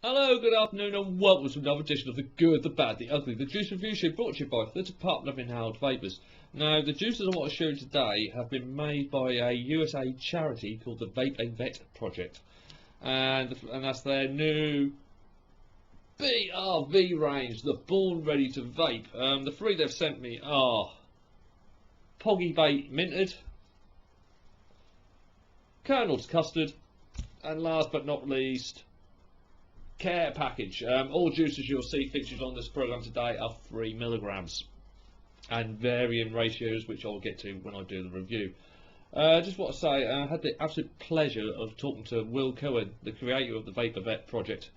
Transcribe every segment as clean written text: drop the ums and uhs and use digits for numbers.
Hello, good afternoon, and welcome to another edition of The Good, the Bad, the Ugly, the Juice Review Show, brought to you by the Department of Inhaled Vapors. Now, the juices I want to show you today have been made by a USA charity called the Vape Project, and that's their new BRV range, the Born Ready to Vape. The three they've sent me are Poggy Vape Minted, Colonel's Custard, and last but not least, Care Package. All juices you'll see featured on this program today are 3 milligrams and varying ratios, which I'll get to when I do the review. Just want to say, I had the absolute pleasure of talking to Will Cohen, the creator of the Vape Project,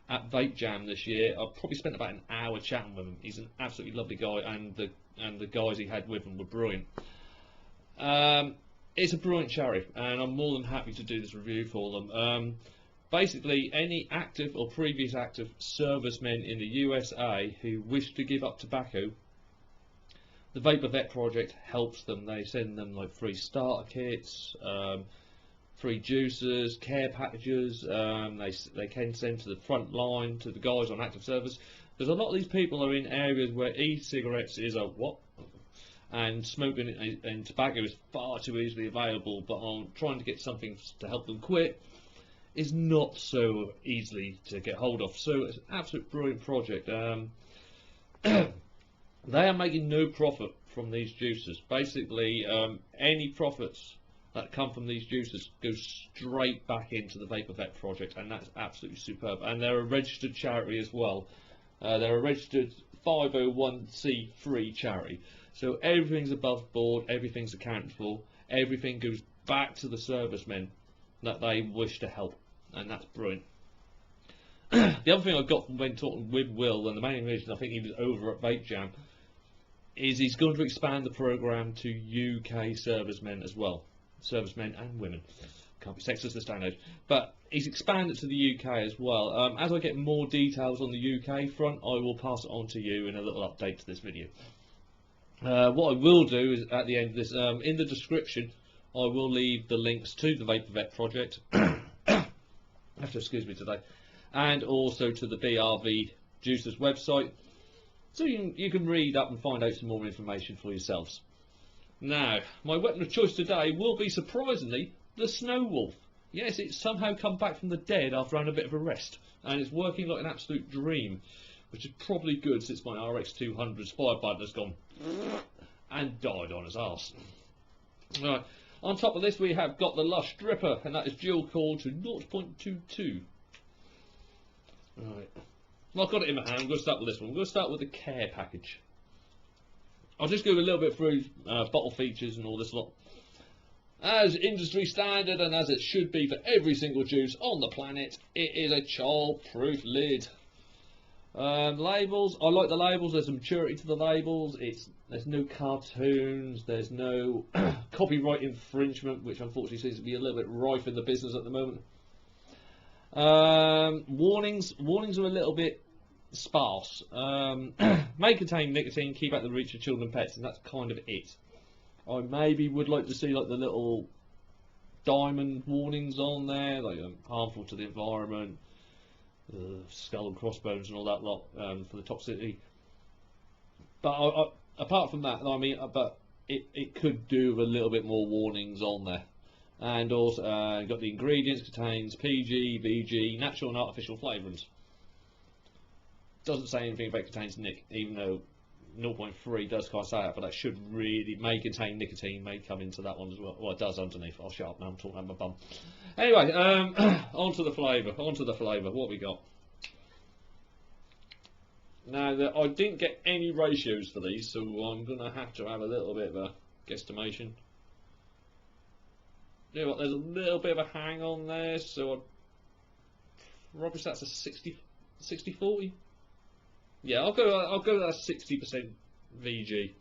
at Vape Jam this year. I probably spent about an hour chatting with him. He's an absolutely lovely guy, and the guys he had with him were brilliant. It's a brilliant charity, and I'm more than happy to do this review for them. Basically, any active or previous active servicemen in the USA who wish to give up tobacco, the Vape Project helps them. They send them like free starter kits, free juicers, care packages. They can send to the front line, to the guys on active service, because a lot of these people are in areas where e-cigarettes is a what, and smoking and tobacco is far too easily available, but on trying to get something to help them quit is not so easily to get hold of. So it's an absolute brilliant project. They are making no profit from these juices. Basically, any profits that come from these juices go straight back into the Vape Project, and that's absolutely superb. And they're a registered charity as well. They're a registered 501c3 charity. So everything's above board, everything's accounted for, everything goes back to the servicemen that they wish to help, and that's brilliant. The other thing I got from when talking with Will, and the main reason I think he was over at Vape Jam, is he's going to expand the programme to UK servicemen as well. Servicemen and women. Can't be sexist this day and age. But he's expanded to the UK as well. As I get more details on the UK front, I will pass it on to you in a little update to this video. What I will do is, at the end of this, in the description, I will leave the links to the Vape Project, have to excuse me today, and also to the BRV Juicers website, so you can read up and find out some more information for yourselves. Now, my weapon of choice today will be, surprisingly, the Snow Wolf. Yes, it's somehow come back from the dead after having a bit of a rest, and it's working like an absolute dream, which is probably good since my RX200's fire button has gone and died on his arse. Right. On top of this, we have got the Lush Dripper, and that is dual core to 0.22. Right. Well, I've got it in my hand. I'm going to start with this one. I'm going to start with the Care Package. I'll just go a little bit through bottle features and all this lot. As industry standard, and as it should be for every single juice on the planet, it is a child-proof lid. Labels, I like the labels. There's a maturity to the labels. There's no cartoons, there's no copyright infringement, which unfortunately seems to be a little bit rife in the business at the moment. Warnings are a little bit sparse. May contain nicotine, keep out the reach of children and pets, and that's kind of it. I maybe would like to see like the little diamond warnings on there, like harmful to the environment, skull and crossbones and all that lot, for the toxicity. But apart from that, I mean, but it could do with a little bit more warnings on there. And also, got the ingredients, contains PG, VG, natural and artificial flavourings. Doesn't say anything about contains nic, even though 0.3 does kind of say that, but that should really, may contain nicotine, may come into that one as well. Well, it does underneath. I'll shut up now, I'm talking about my bum. Anyway, onto the flavour, what we got. Now, I didn't get any ratios for these, so I'm going to have a little bit of a guesstimation. You know what, there's a little bit of a hang on there, so I'd probably say that's a 60-40. Yeah, I'll go with that 60% VG.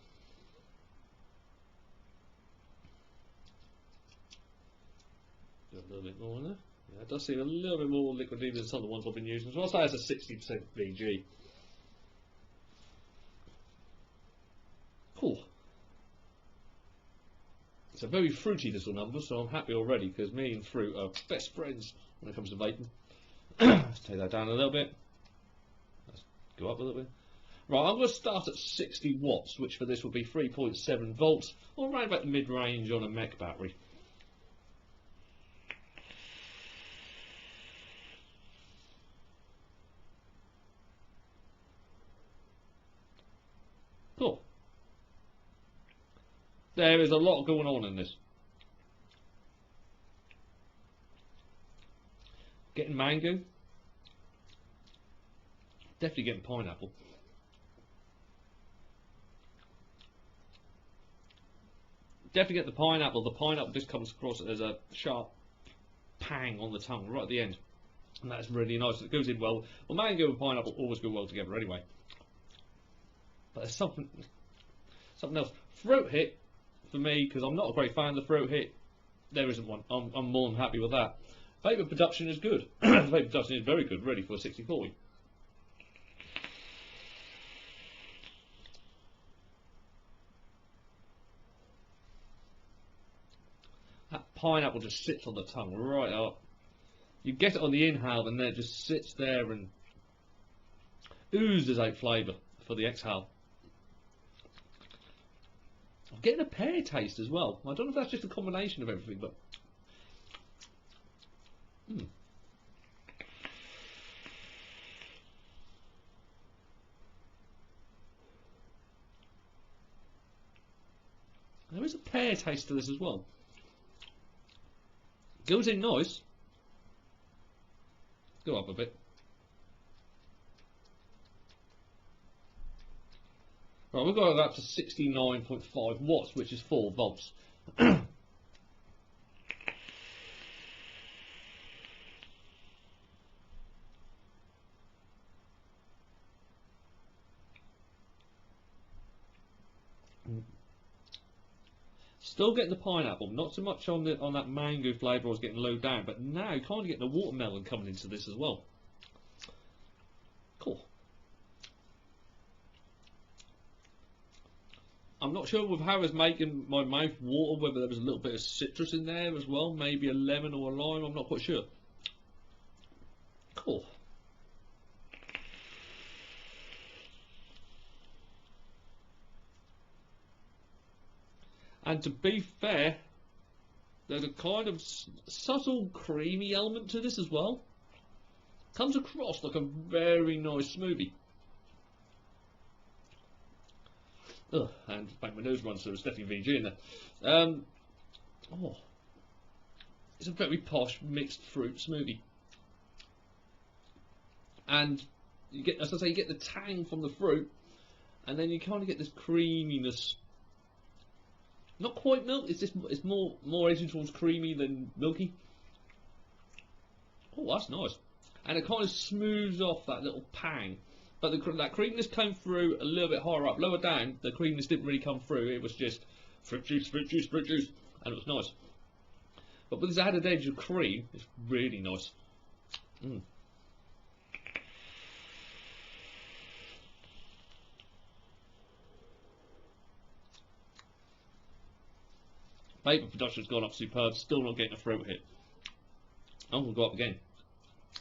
Got a little bit more in there. Yeah, it does seem a little bit more liquidy than some of the ones I've been using, so I'll say it's a 60% VG. Cool. It's a very fruity little number, so I'm happy already, because me and fruit are best friends when it comes to vaping. Let's take that down a little bit. Let's go up a little bit. Right, I'm going to start at 60 watts, which for this will be 3.7 volts, or around about the mid-range on a mech battery. Cool. There is a lot going on in this. Getting mango. Definitely getting pineapple. Definitely get the pineapple. The pineapple just comes across as a sharp pang on the tongue right at the end. And that's really nice. It goes in well. Well, mango and pineapple always go well together anyway. But there's something else. Throat hit, for me, because I'm not a great fan of the throat hit, there isn't one. I'm more than happy with that. Vape production is good. Vape production is very good, ready for a 60/40. That pineapple just sits on the tongue right up. You get it on the inhale and then it just sits there and oozes out flavour for the exhale. I'm getting a pear taste as well. I don't know if that's just a combination of everything, but there is a pear taste to this as well. Goes in nice. Go up a bit. Right, we've got it up to 69.5 watts, which is 4 volts. Still getting the pineapple, not so much on that mango flavour I was getting low down, but now kind of getting the watermelon coming into this as well. Cool. I'm not sure with how it's making my mouth water, whether there was a little bit of citrus in there as well, maybe a lemon or a lime, I'm not quite sure. Cool. And to be fair, there's a kind of subtle creamy element to this as well. Comes across like a very nice smoothie. Ugh, and make my nose run, so there's definitely VG in there. Oh, it's a very posh mixed fruit smoothie. And you get, as I say, you get the tang from the fruit, and then you kind of get this creaminess. Not quite milk. It's more edging towards creamy than milky. Oh, that's nice. And it kind of smooths off that little pang. But that creaminess came through a little bit higher up. Lower down, the creaminess didn't really come through. It was just fruit juice, fruit juice, fruit juice, and it was nice. But with this added edge of cream, it's really nice. Vape production's gone up superb, still not getting a throat hit. I'm going to go up again.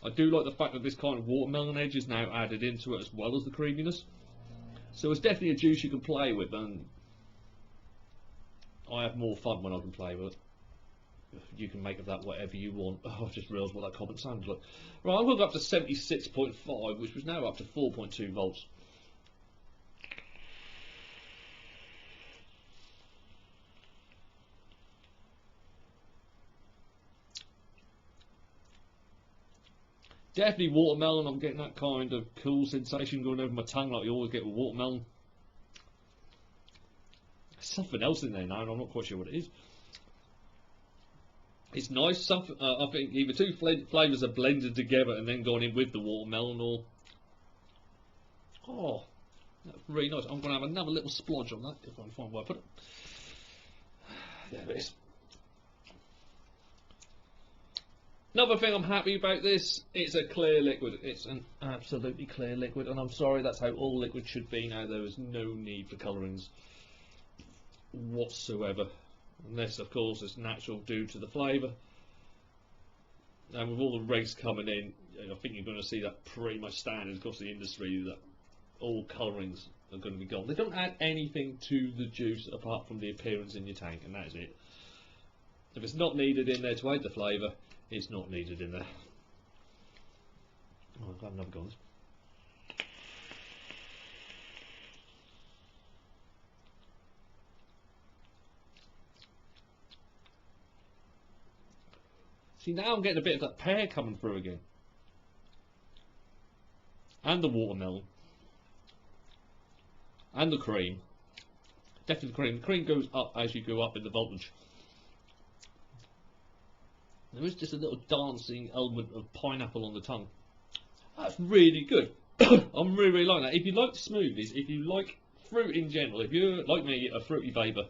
I do like the fact that this kind of watermelon edge is now added into it as well as the creaminess. So it's definitely a juice you can play with, and I have more fun when I can play with it. You can make of that whatever you want. Oh, I've just realised what that comment sounded like. Right, I'm going to go up to 76.5, which was now up to 4.2 volts. Definitely watermelon. I'm getting that kind of cool sensation going over my tongue like you always get with watermelon. There's something else in there now, and I'm not quite sure what it is. It's nice. I think either two flavours are blended together and then gone in with the watermelon, or oh, that's really nice. I'm going to have another little splodge on that if I can find where I put it. There it is. Another thing I'm happy about this, it's a clear liquid. It's an absolutely clear liquid, and I'm sorry, that's how all liquid should be now. There is no need for colourings whatsoever, unless of course it's natural due to the flavour. And with all the regs coming in, I think you're going to see that pretty much standard across the industry, that all colourings are going to be gone. They don't add anything to the juice apart from the appearance in your tank, and that is it. If it's not needed in there to aid the flavour, it's not needed in there. Oh, I've got another go on this. See, now I'm getting a bit of that pear coming through again. And the watermelon. And the cream. Definitely the cream. The cream goes up as you go up in the voltage. There is just a little dancing element of pineapple on the tongue. That's really good. I'm really, really liking that. If you like smoothies, if you like fruit in general, if you're, like me, a fruity vapor,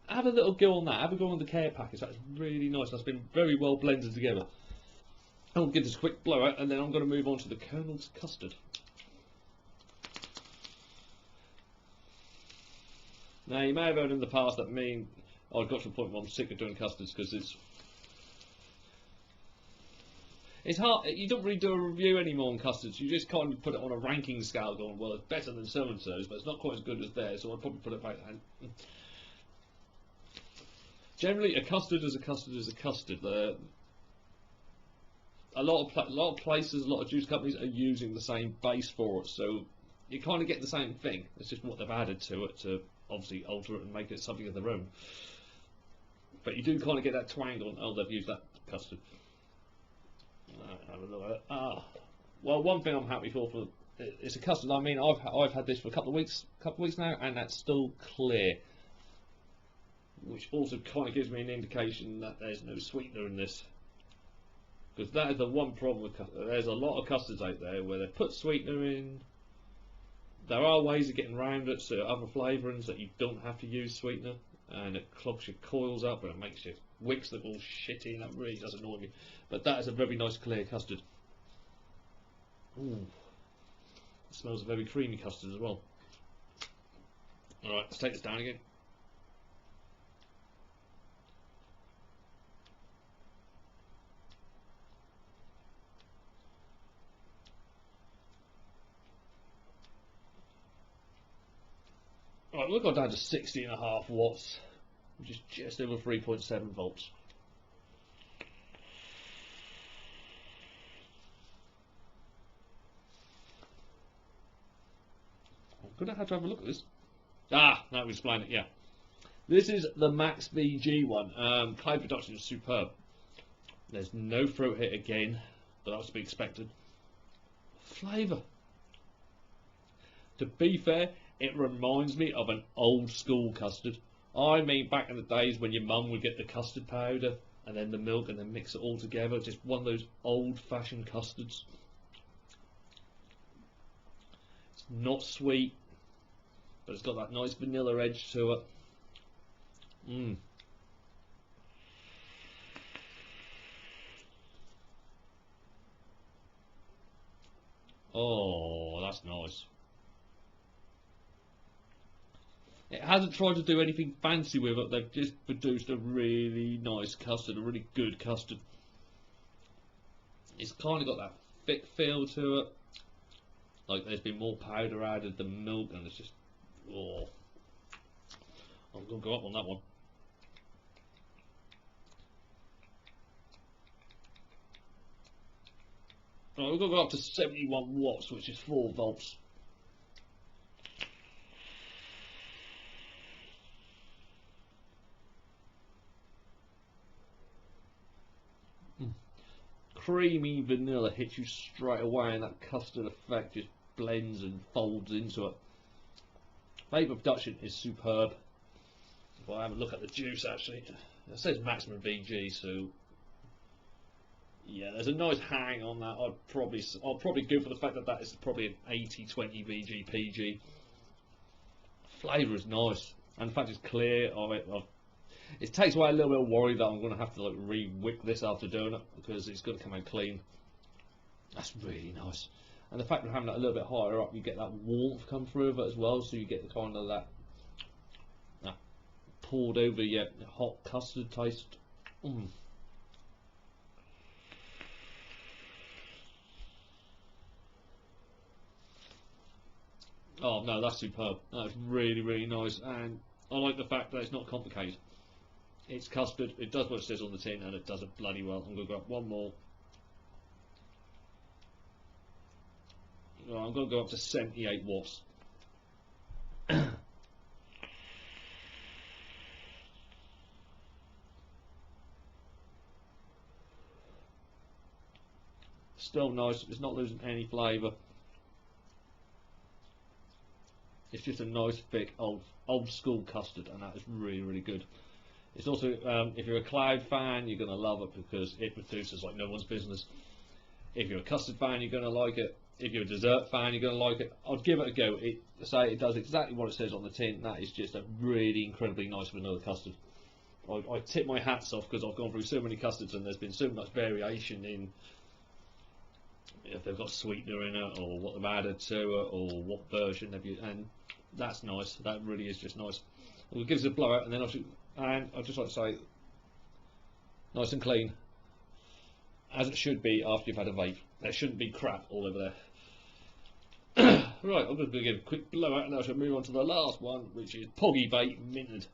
have a little go on that. Have a go on the care package. That's really nice. That's been very well blended together. I'll give this a quick blowout, and then I'm going to move on to the Colonel's Custard. Now, you may have heard in the past that I got to the point where I'm sick of doing custards because it's hard. You don't really do a review anymore on custards. You just kind of put it on a ranking scale, going, well, it's better than so and so's, but it's not quite as good as theirs. So I'd probably put it back. Generally, a custard is a custard is a custard. A lot of places, a lot of juice companies are using the same base for it, so you kind of get the same thing. It's just what they've added to it to obviously alter it and make it something of their own. But you do kind of get that twang on. Oh, they've used that custard. Have a look at it. Well, one thing I'm happy for it's a custard. I mean, I've had this for a couple of weeks now, and that's still clear, which also kind of gives me an indication that there's no sweetener in this. Because that is the one problem with custard. There's a lot of custards out there where they put sweetener in. There are ways of getting around it, so other flavourings that you don't have to use sweetener, and it clogs your coils up and it makes your wicks look all shitty, and that really does annoy me. But that is a very nice clear custard. Ooh, it smells a very creamy custard as well. Alright, let's take this down again. Right, we've got down to 60.5 watts, which is just over 3.7 volts. I'm going to have a look at this. Now we explain it, yeah. This is the Max VG one. Clay production is superb. There's no throat hit again, but that was to be expected. Flavour. To be fair, it reminds me of an old school custard. I mean, back in the days when your mum would get the custard powder and then the milk and then mix it all together. Just one of those old-fashioned custards. It's not sweet, but it's got that nice vanilla edge to it. Oh, that's nice. It hasn't tried to do anything fancy with it. They've just produced a really nice custard, a really good custard. It's kind of got that thick feel to it. Like there's been more powder added than milk, and it's just, oh. I'm going to go up on that one. Right, we're going to go up to 71 watts, which is 4 volts. Creamy vanilla hits you straight away, and that custard effect just blends and folds into it. Vapor production is superb. If I have a look at the juice, actually, it says maximum VG, so yeah, there's a nice hang on that. I'll probably go for the fact that that is probably an 80-20 VG PG. Flavour is nice, and the fact it's clear. It takes away a little bit of worry that I'm going to have to like re-wick this after doing it, because it's going to come out clean. That's really nice. And the fact of having that a little bit higher up, you get that warmth come through of it as well, so you get the kind of that poured over your hot custard taste. Oh no, that's superb. That's really, really nice, and I like the fact that it's not complicated. It's custard, it does what it says on the tin, and it does it bloody well. I'm going to go up one more. I'm going to go up to 78 watts. Still nice, it's not losing any flavour. It's just a nice thick old school custard, and that is really, really good. It's also, if you're a cloud fan, you're going to love it because it produces like no one's business. If you're a custard fan, you're going to like it. If you're a dessert fan, you're going to like it. I'd give it a go. It does exactly what it says on the tin. That is just a really incredibly nice vanilla custard. I tip my hats off because I've gone through so many custards and there's been so much variation in if they've got sweetener in it or what they've added to it or what version they've used, and that's nice. That really is just nice. We'll give us a blowout, and then I'd just like to say, nice and clean, as it should be after you've had a vape. There shouldn't be crap all over there. Right, I'm just going to give a quick blowout, and I shall move on to the last one, which is Poggy Vape Minted.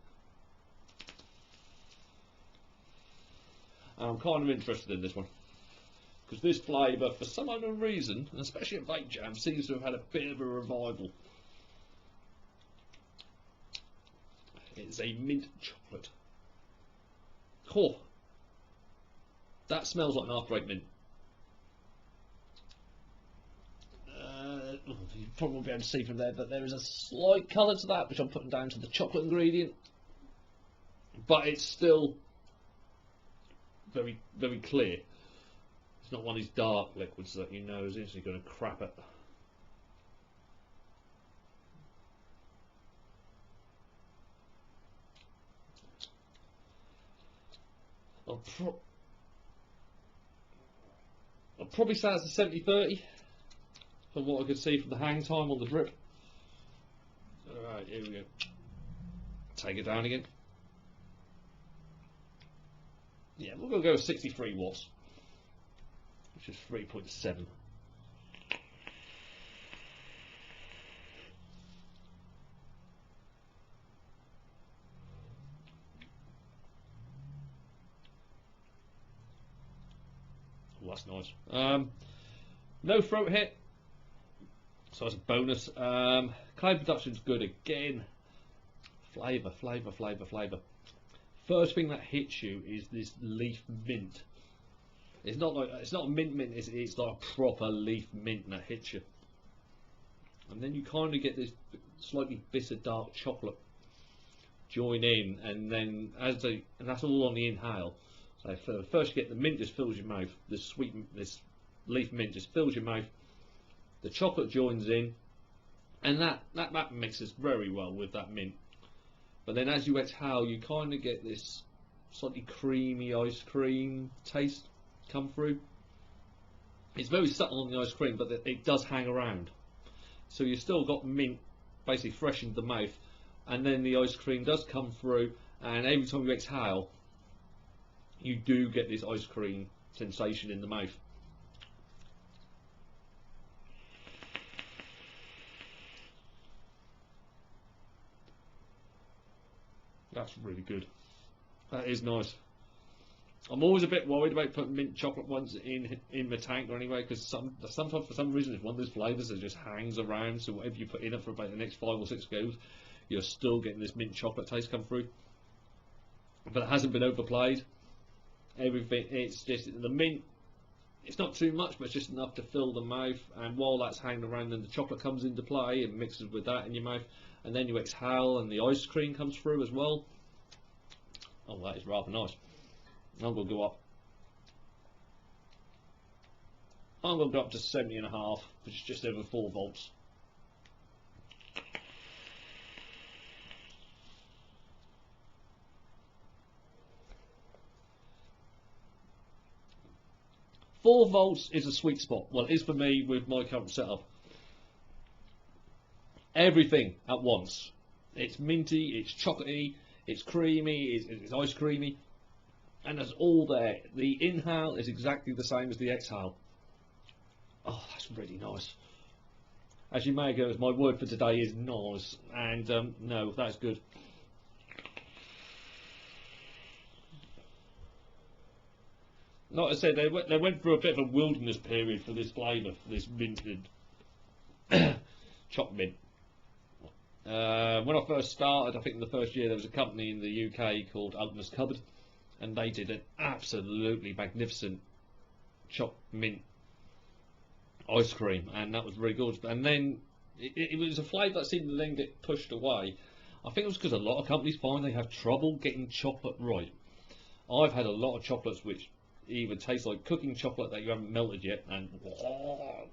And I'm kind of interested in this one, because this flavour, for some unknown reason, and especially at Vape Jam, seems to have had a bit of a revival. It's a mint chocolate. Oh, that smells like an after-eight mint. You probably won't be able to see from there, but there is a slight colour to that, which I'm putting down to the chocolate ingredient. But it's still very, very clear. It's not one of these dark liquids that you know is instantly going to crap it. I'll probably say it's a 70-30 from what I could see from the hang time on the drip. Alright, here we go. Take it down again. Yeah, we're going to go with 63 watts, which is 3.7. Oh, that's nice. No throat hit, so that's a bonus. Cloud production's good again. Flavour, flavour, flavour, flavour. First thing that hits you is this leaf mint. It's not a mint, it's like a proper leaf mint that hits you. And then you kind of get this slightly bitter dark chocolate join in, and then and that's all on the inhale. So first you get the mint, just fills your mouth. This leaf mint just fills your mouth. The chocolate joins in, and that mixes very well with that mint. But then as you exhale, you kind of get this slightly creamy ice cream taste come through. It's very subtle on the ice cream, but it does hang around. So you've still got mint basically fresh in the mouth, and then the ice cream does come through, and every time you exhale, you do get this ice cream sensation in the mouth. That's really good. That is nice. I'm always a bit worried about putting mint chocolate ones in the tank or anyway, because sometimes for some reason it's one of those flavours that just hangs around. So whatever you put in it for about the next 5 or 6 goes, you're still getting this mint chocolate taste come through. But it hasn't been overplayed. Everything, it's just the mint. It's not too much, but it's just enough to fill the mouth. And while that's hanging around, then the chocolate comes into play and mixes with that in your mouth. And then you exhale, and the ice cream comes through as well. Oh, that is rather nice. I'm going to go up. I'm going to go up to 70.5, which is just over 4 volts. Four volts is a sweet spot. Well, it is for me with my current setup. Everything at once. It's minty, it's chocolatey, it's creamy, it's ice creamy, and it's all there. The inhale is exactly the same as the exhale. Oh, that's really nice. as you may go, my word for today is nice, and no, that's good. Like I said, they went through a bit of a wilderness period for this flavour, for this minted choc mint. When I first started, I think in the first year there was a company in the UK called Alchemist Cupboard, and they did an absolutely magnificent choc mint ice cream, and that was really good. And then it was a flavour that seemed to then get pushed away. I think it was because a lot of companies find they have trouble getting chocolate right. I've had a lot of chocolates which either taste like cooking chocolate that you haven't melted yet, and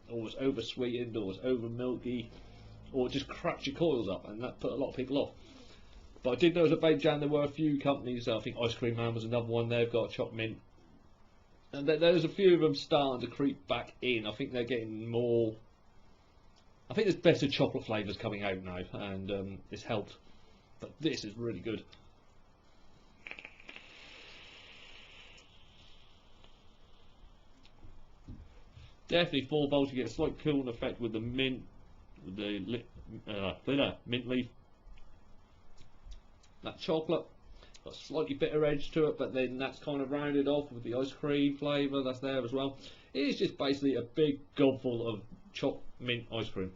or it's over sweetened, or it's over milky, or it just cracks your coils up, and that put a lot of people off. But I did notice at Vape Jam there were a few companies. I think Ice Cream Man was another one. They've got a choc mint, and there's a few of them starting to creep back in. I think they're getting more. I think there's better chocolate flavours coming out now, and it's helped. But this is really good. Definitely 4 volts. You get a slight cooling effect with the mint, with the mint leaf. That chocolate got a slightly bitter edge to it, but then that's kind of rounded off with the ice cream flavour that's there as well. It is just basically a big gobful of choc mint ice cream,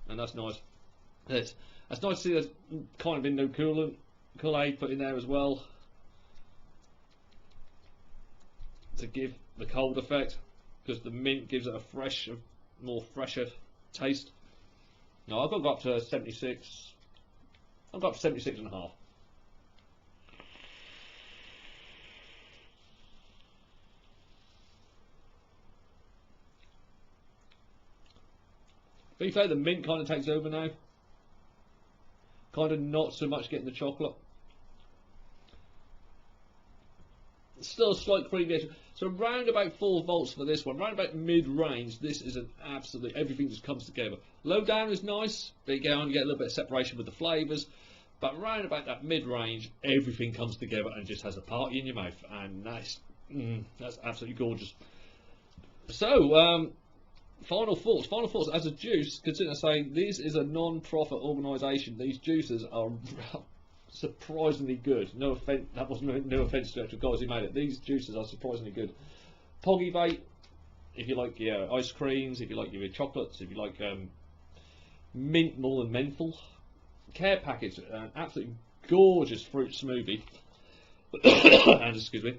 and that's nice. That's nice to see. There's kind of been no Kool-Aid put in there as well to give the cold effect, because the mint gives it a fresh, more fresher taste. No, I've got to go up to 76. I've got up to 76 and a half. To be fair, the mint kind of takes over now. Kind of not so much getting the chocolate. Still a slight cream. So round about 4 volts for this one. Round about mid-range, this is an absolute, everything just comes together. Low down is nice, but again, you get a little bit of separation with the flavours. But round about that mid-range, everything comes together and just has a party in your mouth, and that's absolutely gorgeous. So, final thoughts as a juice. Consider saying this is a non-profit organisation. These juices are surprisingly good. No offense, that wasn't no offense to the guys who made it. These juices are surprisingly good. Poggy Vape, if you like your ice creams, if you like your chocolates, if you like mint more than menthol. Care package, an absolutely gorgeous fruit smoothie. And excuse me.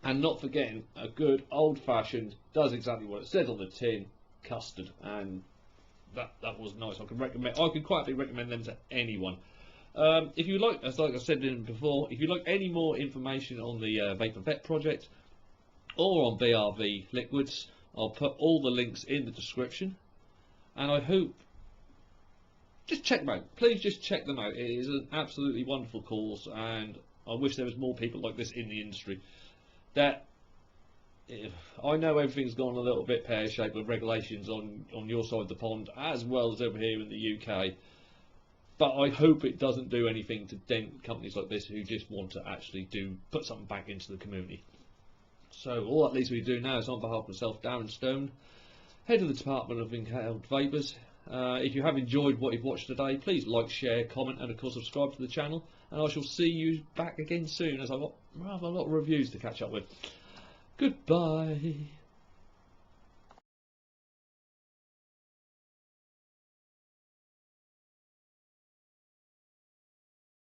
And not forgetting a good old-fashioned, does exactly what it says on the tin, custard, and that was nice. I could quietly recommend them to anyone. If you like, as like I said before, if you like any more information on the Vape and Vet project or on BRV liquids, I'll put all the links in the description, and I hope just check them out. Please just check them out. It is an absolutely wonderful course, and I wish there was more people like this in the industry. That I know everything's gone a little bit pear-shaped with regulations on your side of the pond as well as over here in the UK. But I hope it doesn't do anything to dent companies like this who just want to actually put something back into the community. So all that leaves me to do now is, on behalf of myself, Darren Stone, Head of the Department of Inhaled Vapors. If you have enjoyed what you've watched today, please like, share, comment, and of course subscribe to the channel. And I shall see you back again soon, as I've got rather a lot of reviews to catch up with. Goodbye.